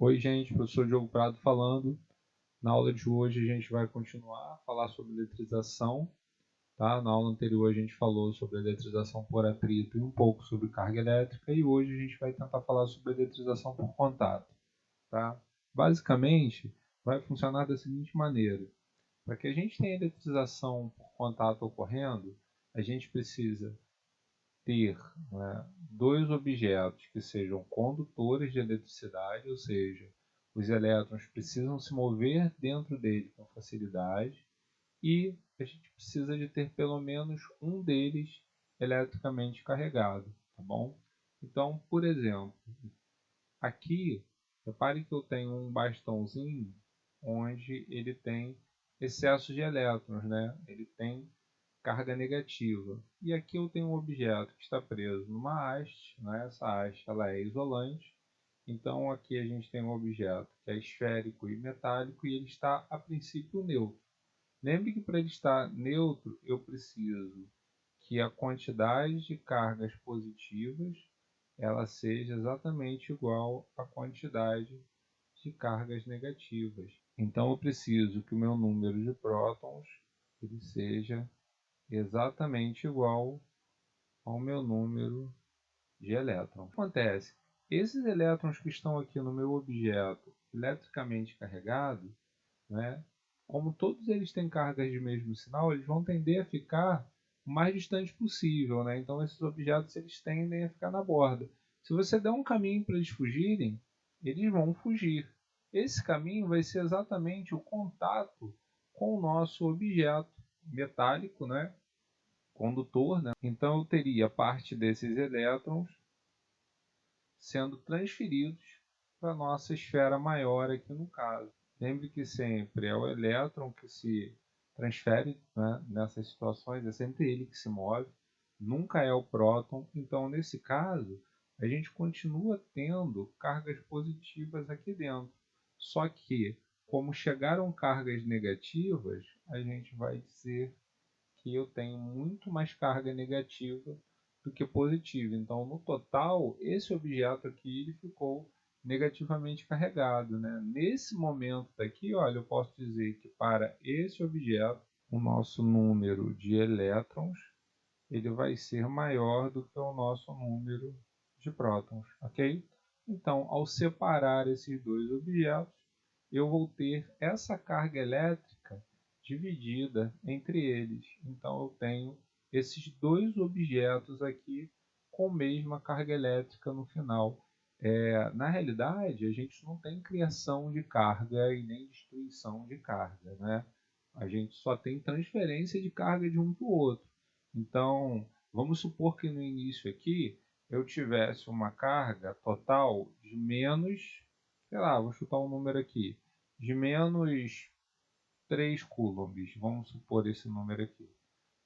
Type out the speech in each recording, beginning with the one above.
Oi gente, professor Diogo Prado falando. Na aula de hoje a gente vai continuar a falar sobre eletrização. Tá? Na aula anterior a gente falou sobre eletrização por atrito e um pouco sobre carga elétrica, e hoje a gente vai tentar falar sobre eletrização por contato. Tá? Basicamente, vai funcionar da seguinte maneira. Para que a gente tenha eletrização por contato ocorrendo, a gente precisa ter, né, dois objetos que sejam condutores de eletricidade, ou seja, os elétrons precisam se mover dentro dele com facilidade, e a gente precisa de ter pelo menos um deles eletricamente carregado, tá bom? Então, por exemplo, aqui, repare que eu tenho um bastãozinho onde ele tem excesso de elétrons, né? Ele tem carga negativa. E aqui eu tenho um objeto que está preso numa haste, né? Essa haste ela é isolante. Então aqui a gente tem um objeto que é esférico e metálico e ele está a princípio neutro. Lembre que para ele estar neutro eu preciso que a quantidade de cargas positivas ela seja exatamente igual à quantidade de cargas negativas. Então eu preciso que o meu número de prótons ele seja exatamente igual ao meu número de elétrons. O que acontece? Esses elétrons que estão aqui no meu objeto eletricamente carregado, né, como todos eles têm cargas de mesmo sinal, eles vão tender a ficar o mais distante possível. Né? Então esses objetos eles tendem a ficar na borda. Se você der um caminho para eles fugirem, eles vão fugir. Esse caminho vai ser exatamente o contato com o nosso objeto metálico, né? Condutor, né? Então eu teria parte desses elétrons sendo transferidos para a nossa esfera maior aqui no caso. Lembre que sempre é o elétron que se transfere, né, nessas situações, é sempre ele que se move, nunca é o próton. Então nesse caso a gente continua tendo cargas positivas aqui dentro. Só que como chegaram cargas negativas, a gente vai dizer que eu tenho muito mais carga negativa do que positiva. Então, no total, esse objeto aqui ele ficou negativamente carregado. Né? Nesse momento daqui, olha, eu posso dizer que para esse objeto, o nosso número de elétrons ele vai ser maior do que o nosso número de prótons, ok? Então, ao separar esses dois objetos, eu vou ter essa carga elétrica dividida entre eles. Então, eu tenho esses dois objetos aqui com a mesma carga elétrica no final. Na realidade, a gente não tem criação de carga e nem destruição de carga, né? A gente só tem transferência de carga de um para o outro. Então, vamos supor que no início aqui eu tivesse uma carga total de menos, sei lá, vou chutar um número aqui, de menos 3 coulombs, vamos supor esse número aqui.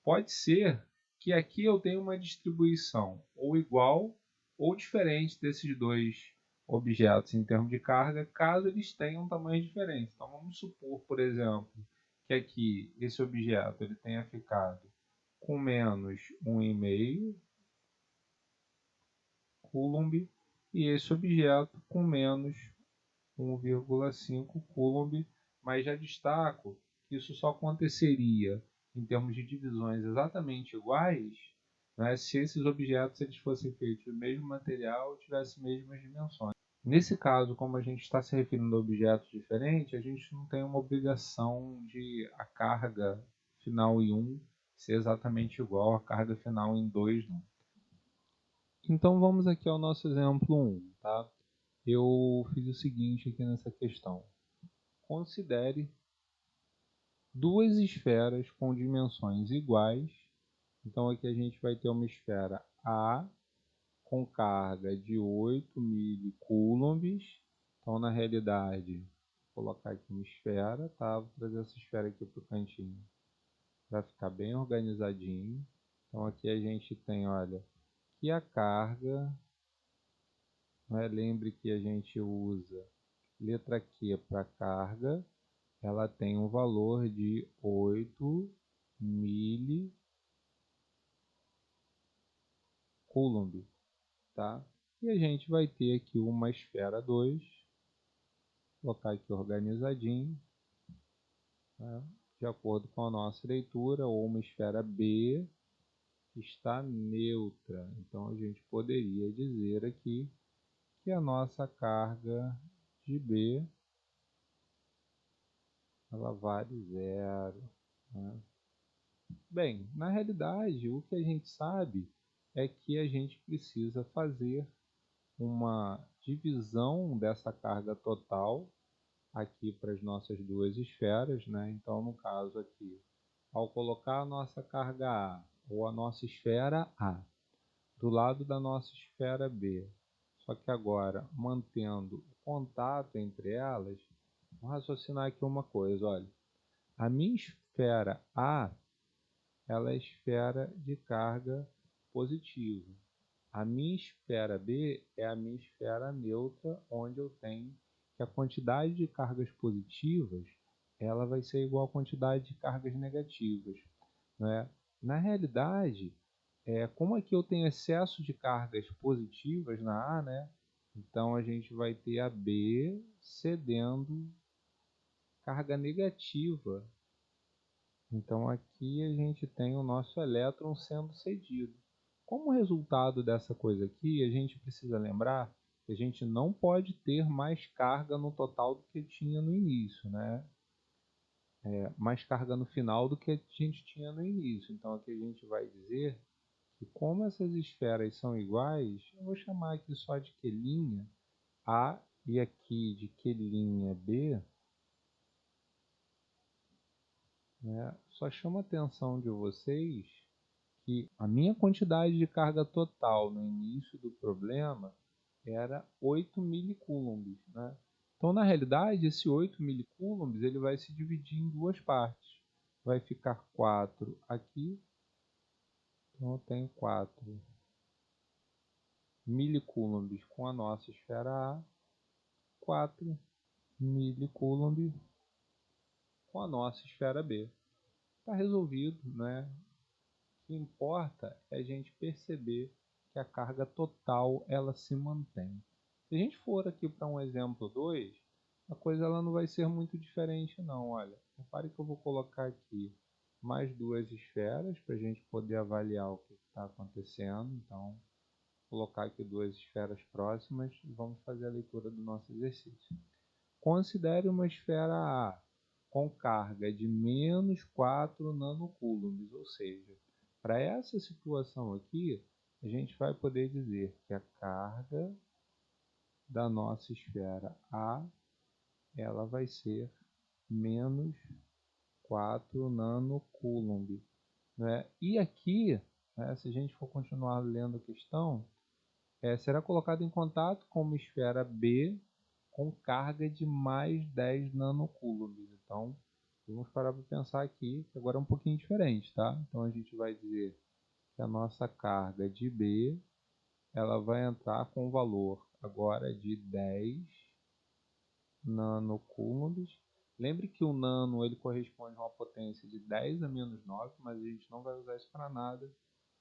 Pode ser que aqui eu tenha uma distribuição ou igual ou diferente desses dois objetos em termos de carga, caso eles tenham tamanhos diferentes. Então vamos supor, por exemplo, que aqui esse objeto ele tenha ficado com menos 1,5 coulomb e esse objeto com menos 1,5 coulomb, mas já destaco que isso só aconteceria em termos de divisões exatamente iguais, né, se esses objetos eles fossem feitos do mesmo material e tivessem mesmas dimensões. Nesse caso, como a gente está se referindo a objetos diferentes, a gente não tem uma obrigação de a carga final em 1 ser exatamente igual à carga final em 2, não. Então vamos aqui ao nosso exemplo 1. Tá? Eu fiz o seguinte aqui nessa questão. Considere duas esferas com dimensões iguais. Então aqui a gente vai ter uma esfera A com carga de 8 milicoulombs. Então na realidade, vou colocar aqui uma esfera, tá? Vou trazer essa esfera aqui para o cantinho para ficar bem organizadinho. Então aqui a gente tem, olha, que a carga, né? Lembre que a gente usa letra Q para carga, ela tem um valor de 8 milicoulomb, tá? E a gente vai ter aqui uma esfera 2 colocar aqui organizadinho, né, de acordo com a nossa leitura, ou uma esfera B está neutra. Então, a gente poderia dizer aqui que a nossa carga de B ela vale zero, né? Bem, na realidade, o que a gente sabe é que a gente precisa fazer uma divisão dessa carga total aqui para as nossas duas esferas, né? Então, no caso aqui, ao colocar a nossa carga A, ou a nossa esfera A, do lado da nossa esfera B, só que agora mantendo o contato entre elas, vamos raciocinar aqui uma coisa, olha. A minha esfera A, ela é esfera de carga positiva. A minha esfera B é a minha esfera neutra, onde eu tenho que a quantidade de cargas positivas ela vai ser igual à quantidade de cargas negativas, né? Na realidade, como aqui eu tenho excesso de cargas positivas na A, né? Então a gente vai ter a B cedendo carga negativa. Então aqui a gente tem o nosso elétron sendo cedido. Como resultado dessa coisa aqui, a gente precisa lembrar que a gente não pode ter mais carga no total do que tinha no início, né? Mais carga no final do que a gente tinha no início. Então aqui a gente vai dizer que como essas esferas são iguais, eu vou chamar aqui só de quelinha A e aqui de quelinha B, né? Só chama a atenção de vocês que a minha quantidade de carga total no início do problema era 8 milicoulombs, né? Então, na realidade, esse 8 milicoulombs ele vai se dividir em duas partes. Vai ficar 4 aqui. Então, eu tenho 4 milicoulombs com a nossa esfera A, 4 milicoulombs com a nossa esfera B. Está resolvido, né? O que importa é a gente perceber que a carga total ela se mantém. Se a gente for aqui para um exemplo 2, a coisa ela não vai ser muito diferente não. Olha, repare que eu vou colocar aqui mais duas esferas para a gente poder avaliar o que está acontecendo. Então, vou colocar aqui duas esferas próximas e vamos fazer a leitura do nosso exercício. Considere uma esfera A com carga de menos 4 nanocoulombs, ou seja, para essa situação aqui, a gente vai poder dizer que a carga da nossa esfera A ela vai ser menos 4 nanocoulomb, né? E aqui, né, se a gente for continuar lendo a questão, será colocado em contato com uma esfera B com carga de mais 10 nanocoulombs. Então, vamos parar para pensar aqui, que agora é um pouquinho diferente, tá? Então, a gente vai dizer que a nossa carga de B ela vai entrar com o valor agora de 10 nanocoulombs. Lembre que o nano ele corresponde a uma potência de 10 a menos 9, mas a gente não vai usar isso para nada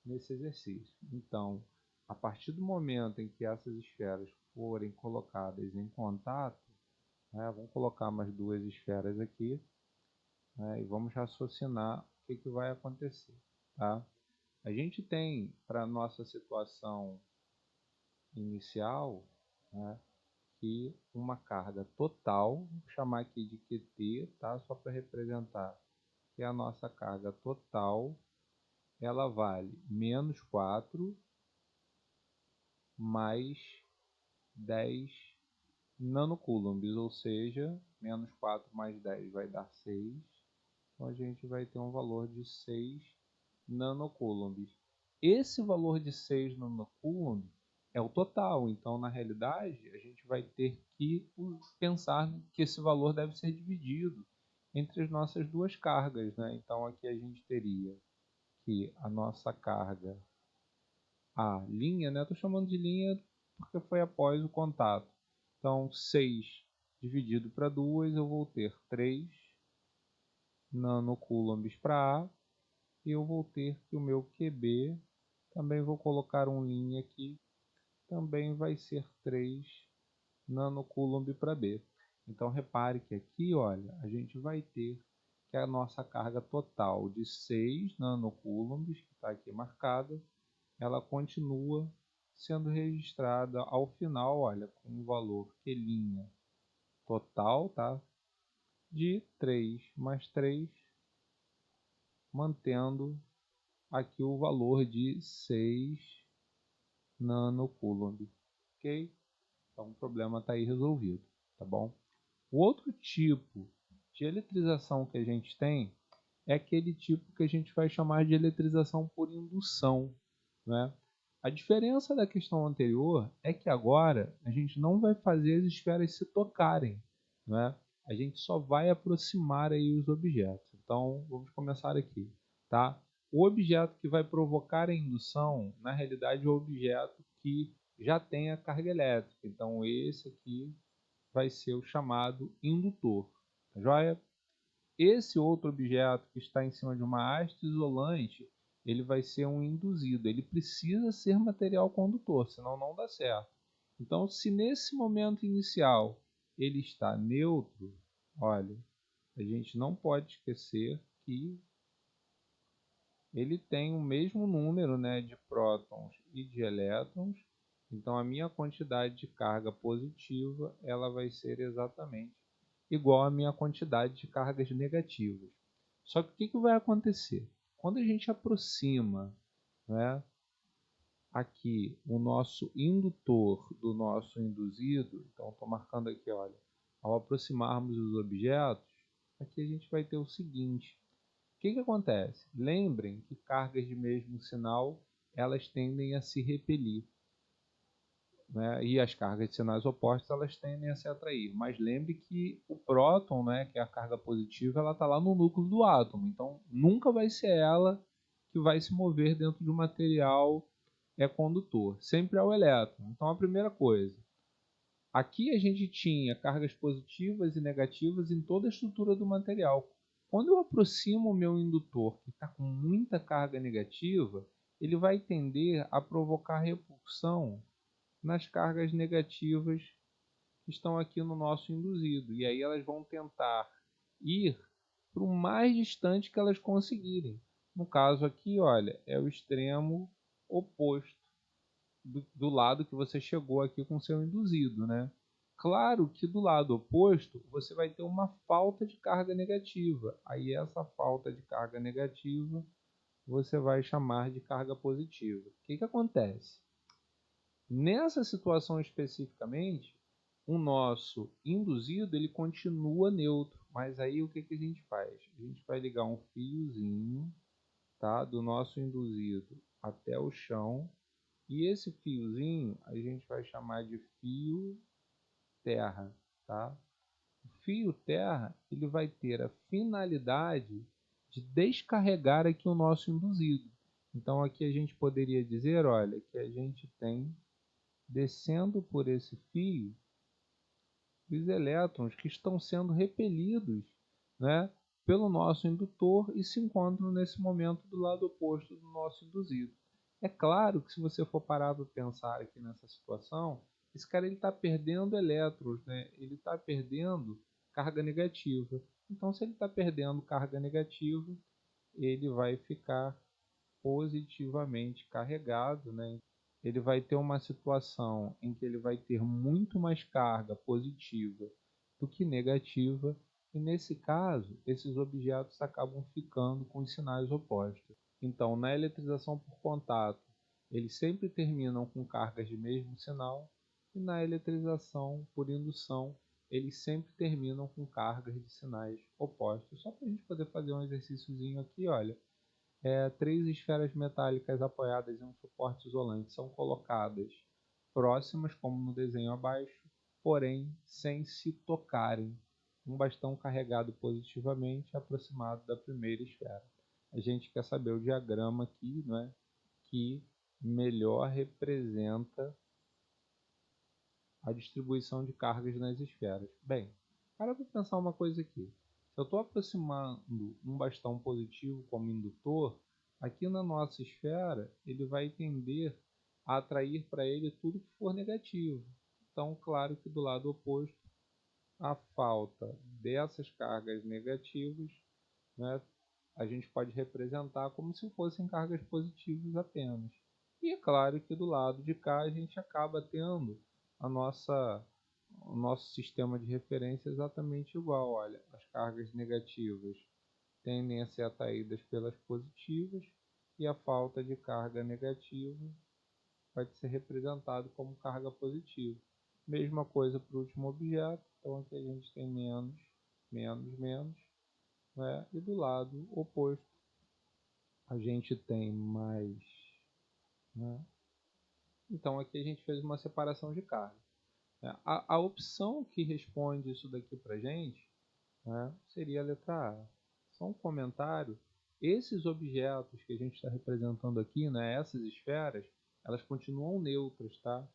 nesse exercício. Então, a partir do momento em que essas esferas forem colocadas em contato, né, vamos colocar mais duas esferas aqui, né, e vamos raciocinar o que vai acontecer. Tá? A gente tem, para a nossa situação inicial, né, que uma carga total, vou chamar aqui de QT, tá? Só para representar que a nossa carga total ela vale menos 4 mais 10 nanocoulombs, ou seja, menos 4 mais 10 vai dar 6. Então a gente vai ter um valor de 6 nanocoulombs. Esse valor de 6 nanocoulombs é o total, então na realidade a gente vai ter que pensar que esse valor deve ser dividido entre as nossas duas cargas, né? Então aqui a gente teria que a nossa carga, a linha, né? Estou chamando de linha porque foi após o contato. Então 6 dividido para 2 eu vou ter 3 nanocoulombs para A e eu vou ter que o meu QB, também vou colocar um linha aqui, também vai ser 3 nanocoulomb para B. Então repare que aqui, olha, a gente vai ter que a nossa carga total de 6 nanocoulombs, que está aqui marcada, ela continua sendo registrada ao final, olha, com o valor Q' total, tá? De 3 mais 3, mantendo aqui o valor de 6 nanocoulomb, ok? Então o problema está aí resolvido, tá bom? O outro tipo de eletrização que a gente tem é aquele tipo que a gente vai chamar de eletrização por indução, né? A diferença da questão anterior é que agora a gente não vai fazer as esferas se tocarem, né? A gente só vai aproximar aí os objetos. Então, vamos começar aqui, tá? O objeto que vai provocar a indução, na realidade, é o objeto que já tem a carga elétrica. Então, esse aqui vai ser o chamado indutor, tá joia? Esse outro objeto que está em cima de uma haste isolante, ele vai ser um induzido. Ele precisa ser material condutor, senão não dá certo. Então, se nesse momento inicial ele está neutro, olha, a gente não pode esquecer que ele tem o mesmo número, né, de prótons e de elétrons. Então, a minha quantidade de carga positiva ela vai ser exatamente igual à minha quantidade de cargas negativas. Só que o que vai acontecer? Quando a gente aproxima, né, aqui o nosso indutor do nosso induzido, então estou marcando aqui, olha, ao aproximarmos os objetos, aqui a gente vai ter o seguinte: o que acontece? Lembrem que cargas de mesmo sinal elas tendem a se repelir, né? E as cargas de sinais opostos elas tendem a se atrair. Mas lembre que o próton, né, que é a carga positiva, ela está lá no núcleo do átomo. Então nunca vai ser ela que vai se mover dentro de um material condutor. Sempre é o elétron. Então a primeira coisa, aqui a gente tinha cargas positivas e negativas em toda a estrutura do material. Quando eu aproximo o meu indutor, que está com muita carga negativa, ele vai tender a provocar repulsão nas cargas negativas que estão aqui no nosso induzido. E aí elas vão tentar ir para o mais distante que elas conseguirem. No caso aqui, olha, é o extremo oposto do lado que você chegou aqui com o seu induzido, né? Claro que do lado oposto você vai ter uma falta de carga negativa. Aí essa falta de carga negativa você vai chamar de carga positiva. O que acontece? Nessa situação especificamente, o nosso induzido ele continua neutro. Mas aí o que a gente faz? A gente vai ligar um fiozinho, tá, do nosso induzido até o chão. E esse fiozinho a gente vai chamar de fio terra, tá? O fio terra ele vai ter a finalidade de descarregar aqui o nosso induzido. Então aqui a gente poderia dizer, olha, que a gente tem descendo por esse fio os elétrons que estão sendo repelidos, né, pelo nosso indutor e se encontram nesse momento do lado oposto do nosso induzido. É claro que se você for parar para pensar aqui nessa situação, esse cara está perdendo elétrons, né? Ele está perdendo carga negativa. Então, se ele está perdendo carga negativa, ele vai ficar positivamente carregado, né? Ele vai ter uma situação em que ele vai ter muito mais carga positiva do que negativa, e nesse caso, esses objetos acabam ficando com os sinais opostos. Então, na eletrização por contato, eles sempre terminam com cargas de mesmo sinal, e na eletrização por indução, eles sempre terminam com cargas de sinais opostos. Só para a gente poder fazer um exercíciozinho aqui, olha. Três esferas metálicas apoiadas em um suporte isolante são colocadas próximas, como no desenho abaixo, porém sem se tocarem. Um bastão carregado positivamente aproximado da primeira esfera. A gente quer saber o diagrama aqui, né, que melhor representa a distribuição de cargas nas esferas. Bem, para pensar uma coisa aqui. Se eu estou aproximando um bastão positivo como indutor, aqui na nossa esfera ele vai tender a atrair para ele tudo que for negativo. Então, claro que do lado oposto a falta dessas cargas negativas, né, a gente pode representar como se fossem cargas positivas apenas. E é claro que do lado de cá a gente acaba tendo o nosso sistema de referência exatamente igual. Olha, as cargas negativas tendem a ser atraídas pelas positivas e a falta de carga negativa vai ser representado como carga positiva. Mesma coisa para o último objeto, então aqui a gente tem menos, menos, menos, né? E do lado oposto a gente tem mais, né? Então aqui a gente fez uma separação de carga. A opção que responde isso daqui para a gente, né, seria a letra A. Só um comentário: esses objetos que a gente está representando aqui, né, essas esferas, elas continuam neutras, tá?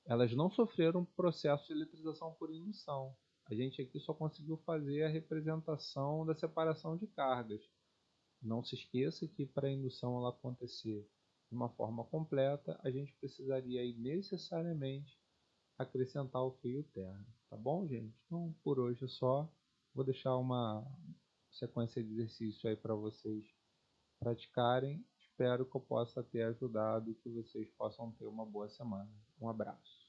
Elas não sofreram processo de eletrização por indução. A gente aqui só conseguiu fazer a representação da separação de cargas. Não se esqueça que para a indução ela acontecer de uma forma completa, a gente precisaria aí necessariamente acrescentar o fio terra. Tá bom, gente? Então, por hoje é só. Vou deixar uma sequência de exercício aí para vocês praticarem. Espero que eu possa ter ajudado e que vocês possam ter uma boa semana. Um abraço.